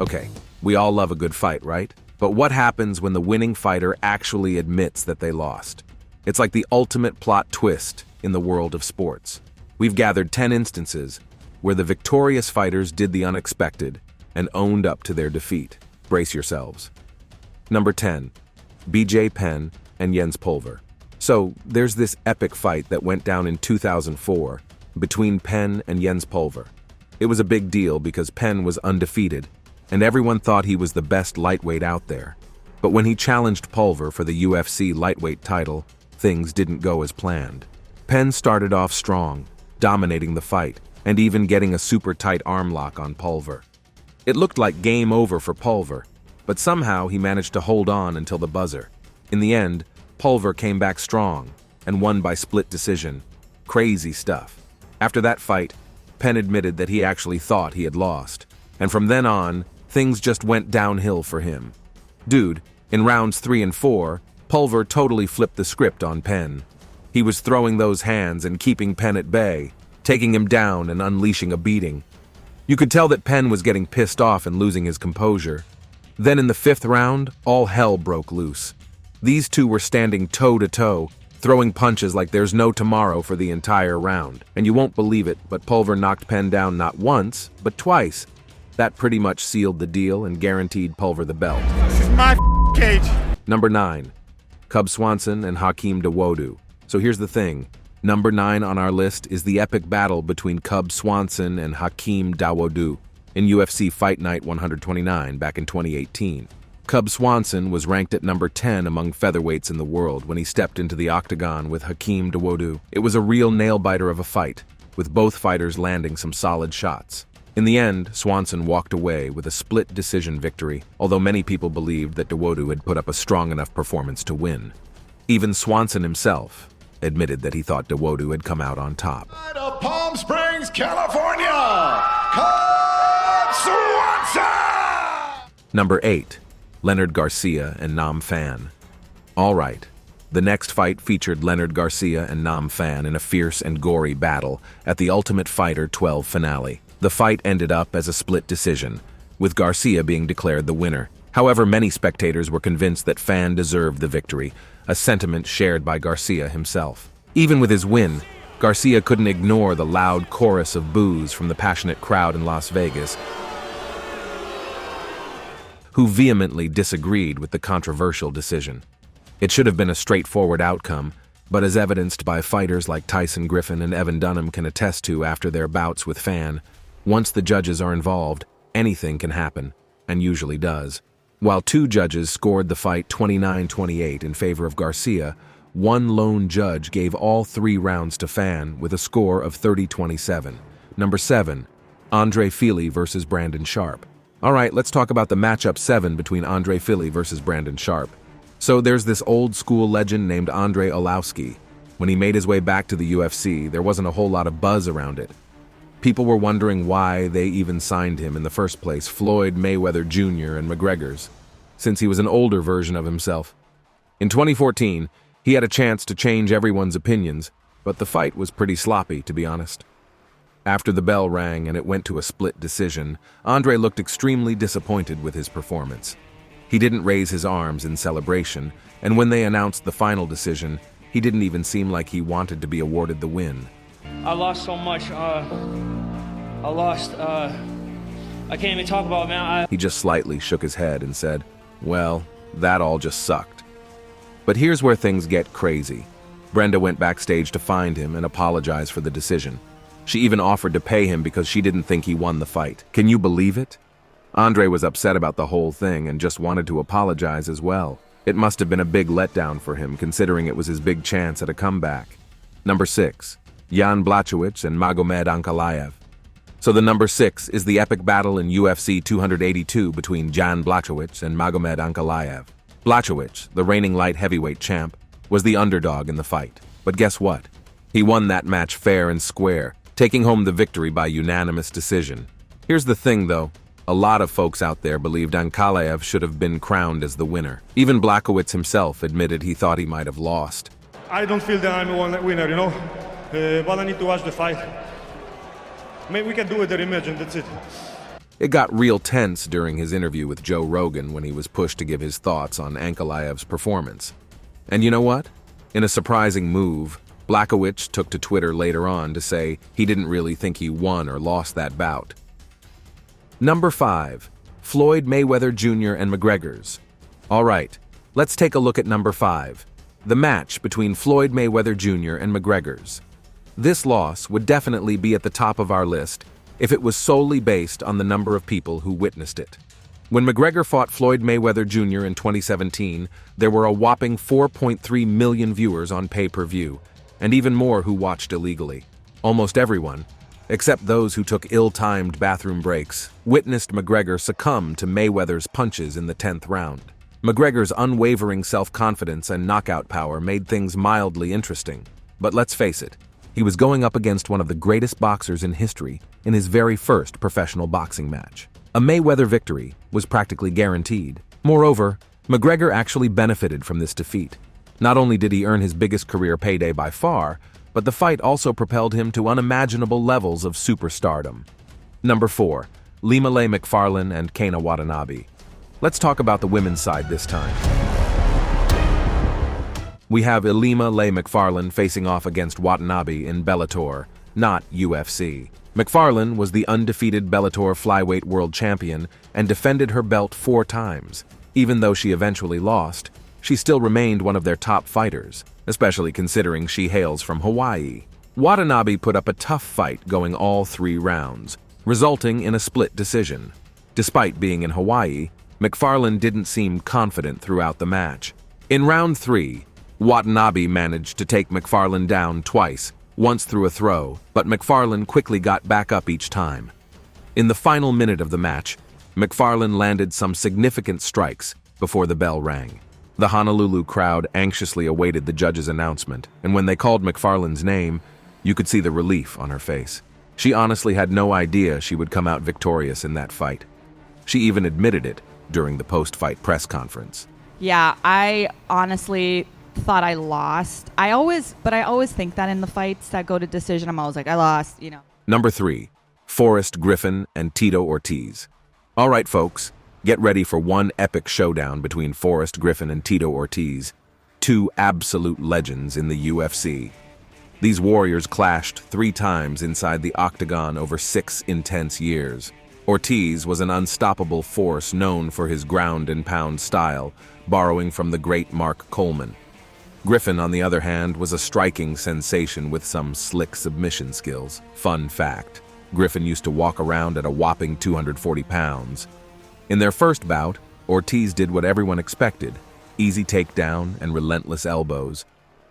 Okay, we all love a good fight, right? But what happens when the winning fighter actually admits that they lost? It's like the ultimate plot twist in the world of sports. We've gathered 10 instances where the victorious fighters did the unexpected and owned up to their defeat. Brace yourselves. Number 10. BJ Penn and Jens Pulver. So, there's this epic fight that went down in 2004 between Penn and Jens Pulver. It was a big deal because Penn was undefeated, and everyone thought he was the best lightweight out there. But when he challenged Pulver for the UFC lightweight title, things didn't go as planned. Penn started off strong, dominating the fight, and even getting a super tight arm lock on Pulver. It looked like game over for Pulver, but somehow he managed to hold on until the buzzer. In the end, Pulver came back strong and won by split decision. Crazy stuff. After that fight, Penn admitted that he actually thought he had lost, and from then on, things just went downhill for him. Dude, in rounds 3 and 4, Pulver totally flipped the script on Penn. He was throwing those hands and keeping Penn at bay, taking him down and unleashing a beating. You could tell that Penn was getting pissed off and losing his composure. Then in the 5th round, all hell broke loose. These two were standing toe-to-toe, throwing punches like there's no tomorrow for the entire round. And you won't believe it, but Pulver knocked Penn down not once, but twice. That pretty much sealed the deal and guaranteed Pulver the belt. This is my cage. Number 9. Cub Swanson and Hakeem Dawodu. So here's the thing. Number 9 on our list is the epic battle between Cub Swanson and Hakeem Dawodu in UFC Fight Night 129 back in 2018. Cub Swanson was ranked at number 10 among featherweights in the world when he stepped into the octagon with Hakeem Dawodu. It was a real nail-biter of a fight, with both fighters landing some solid shots. In the end, Swanson walked away with a split decision victory, although many people believed that Dawodu had put up a strong enough performance to win. Even Swanson himself admitted that he thought Dawodu had come out on top. Of Palm Springs, California, Cub Swanson! Number 8. Leonard Garcia and Nam Phan. All right, the next fight featured Leonard Garcia and Nam Phan in a fierce and gory battle at the Ultimate Fighter 12 finale. The fight ended up as a split decision, with Garcia being declared the winner. However, many spectators were convinced that Phan deserved the victory, a sentiment shared by Garcia himself. Even with his win, Garcia couldn't ignore the loud chorus of boos from the passionate crowd in Las Vegas, who vehemently disagreed with the controversial decision. It should have been a straightforward outcome, but as evidenced by fighters like Tyson Griffin and Evan Dunham can attest to after their bouts with Phan, once the judges are involved, anything can happen, and usually does. While 2 judges scored the fight 29-28 in favor of Garcia, one lone judge gave all 3 rounds to Phan with a score of 30-27. Number 7. Andre Fili versus Brandon Sharp. All right, let's talk about the matchup 7 between Andre Fili versus Brandon Sharp. So there's this old school legend named Andre Arlovski. When he made his way back to the UFC, there wasn't a whole lot of buzz around it. People were wondering why they even signed him in the first place, Floyd Mayweather Jr. and McGregor's, since he was an older version of himself. In 2014, he had a chance to change everyone's opinions, but the fight was pretty sloppy, to be honest. After the bell rang and it went to a split decision, Andre looked extremely disappointed with his performance. He didn't raise his arms in celebration, and when they announced the final decision, he didn't even seem like he wanted to be awarded the win. I lost so much. I can't even talk about it, man. He just slightly shook his head and said, well, that all just sucked. But here's where things get crazy. Brenda went backstage to find him and apologize for the decision. She even offered to pay him because she didn't think he won the fight. Can you believe it? Andre was upset about the whole thing and just wanted to apologize as well. It must have been a big letdown for him, considering it was his big chance at a comeback. Number 6. Jan Blachowicz and Magomed Ankalaev. So the number 6 is the epic battle in UFC 282 between Jan Blachowicz and Magomed Ankalaev. Blachowicz, the reigning light heavyweight champ, was the underdog in the fight. But guess what? He won that match fair and square, taking home the victory by unanimous decision. Here's the thing though, a lot of folks out there believed Ankalaev should have been crowned as the winner. Even Blachowicz himself admitted he thought he might have lost. I don't feel that I'm a winner, you know? But I need to watch the fight. Maybe we can do it the rematch and that's it. It got real tense during his interview with Joe Rogan when he was pushed to give his thoughts on Ankalaev's performance. And you know what? In a surprising move, Blachowicz took to Twitter later on to say he didn't really think he won or lost that bout. Number 5. Floyd Mayweather Jr. and McGregor's. All right, let's take a look at number 5. The match between Floyd Mayweather Jr. and McGregor's. This loss would definitely be at the top of our list if it was solely based on the number of people who witnessed it. When McGregor fought Floyd Mayweather Jr. in 2017, there were a whopping 4.3 million viewers on pay-per-view, and even more who watched illegally. Almost everyone, except those who took ill-timed bathroom breaks, witnessed McGregor succumb to Mayweather's punches in the 10th round. McGregor's unwavering self-confidence and knockout power made things mildly interesting. But let's face it, he was going up against one of the greatest boxers in history in his very first professional boxing match. A Mayweather victory was practically guaranteed. Moreover, McGregor actually benefited from this defeat. Not only did he earn his biggest career payday by far, but the fight also propelled him to unimaginable levels of superstardom. Number 4. Ilima-Lei Macfarlane and Kana Watanabe. Let's talk about the women's side this time. We have Ilima-Lei Macfarlane facing off against Watanabe in Bellator, not UFC. Macfarlane was the undefeated Bellator flyweight world champion and defended her belt 4 times. Even though she eventually lost, she still remained one of their top fighters, especially considering she hails from Hawaii. Watanabe put up a tough fight going all 3 rounds, resulting in a split decision. Despite being in Hawaii, Macfarlane didn't seem confident throughout the match. In round 3, Watanabe managed to take Macfarlane down twice, once through a throw, but Macfarlane quickly got back up each time. In the final minute of the match, Macfarlane landed some significant strikes before the bell rang. The Honolulu crowd anxiously awaited the judge's announcement, and when they called Macfarlane's name, you could see the relief on her face. She honestly had no idea she would come out victorious in that fight. She even admitted it during the post-fight press conference. Yeah, I honestly thought I lost. I always think that in the fights that go to decision, I'm always like, I lost, Number 3, Forrest Griffin and Tito Ortiz. All right, folks, get ready for one epic showdown between Forrest Griffin and Tito Ortiz, 2 absolute legends in the UFC. These warriors clashed 3 times inside the octagon over 6 intense years. Ortiz was an unstoppable force known for his ground-and-pound style, borrowing from the great Mark Coleman. Griffin, on the other hand, was a striking sensation with some slick submission skills. Fun fact, Griffin used to walk around at a whopping 240 pounds. In their first bout, Ortiz did what everyone expected, easy takedown and relentless elbows.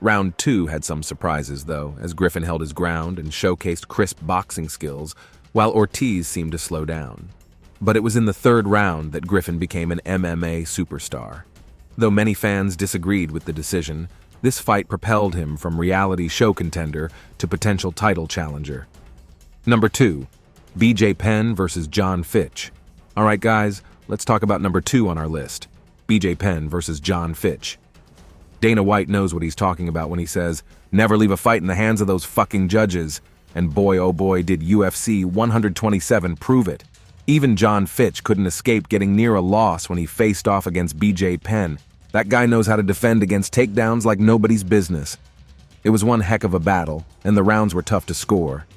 Round 2 had some surprises, though, as Griffin held his ground and showcased crisp boxing skills, while Ortiz seemed to slow down. But it was in the 3rd round that Griffin became an MMA superstar. Though many fans disagreed with the decision, this fight propelled him from reality show contender to potential title challenger. Number 2, BJ Penn versus John Fitch. All right, guys, let's talk about number 2 on our list, BJ Penn versus John Fitch. Dana White knows what he's talking about when he says, never leave a fight in the hands of those fucking judges. And boy, oh boy, did UFC 127 prove it. Even John Fitch couldn't escape getting near a loss when he faced off against BJ Penn. That guy knows how to defend against takedowns like nobody's business. It was one heck of a battle, and the rounds were tough to score.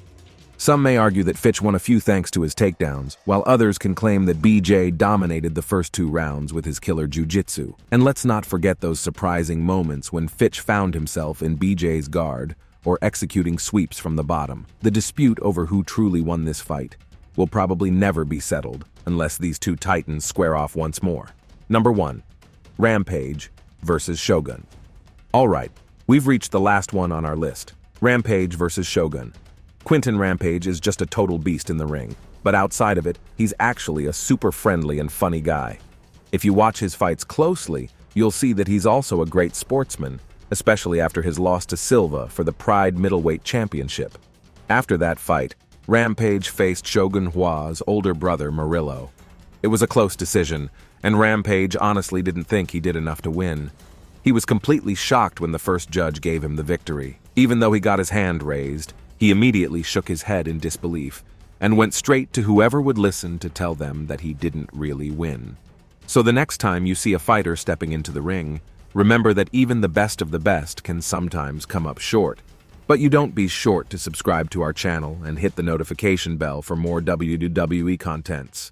Some may argue that Fitch won a few thanks to his takedowns, while others can claim that BJ dominated the first 2 rounds with his killer jiu-jitsu. And let's not forget those surprising moments when Fitch found himself in BJ's guard, or executing sweeps from the bottom. The dispute over who truly won this fight will probably never be settled unless these 2 titans square off once more. Number 1, Rampage versus Shogun. All right, we've reached the last one on our list, Rampage versus Shogun. Quinton Rampage is just a total beast in the ring, but outside of it, he's actually a super friendly and funny guy. If you watch his fights closely, you'll see that he's also a great sportsman, especially after his loss to Silva for the Pride Middleweight Championship. After that fight, Rampage faced Shogun Hua's older brother Murillo. It was a close decision, and Rampage honestly didn't think he did enough to win. He was completely shocked when the first judge gave him the victory. Even though he got his hand raised, he immediately shook his head in disbelief. and went straight to whoever would listen to tell them that he didn't really win. So the next time you see a fighter stepping into the ring, remember that even the best of the best can sometimes come up short. But you don't be short to subscribe to our channel and hit the notification bell for more WWE contents.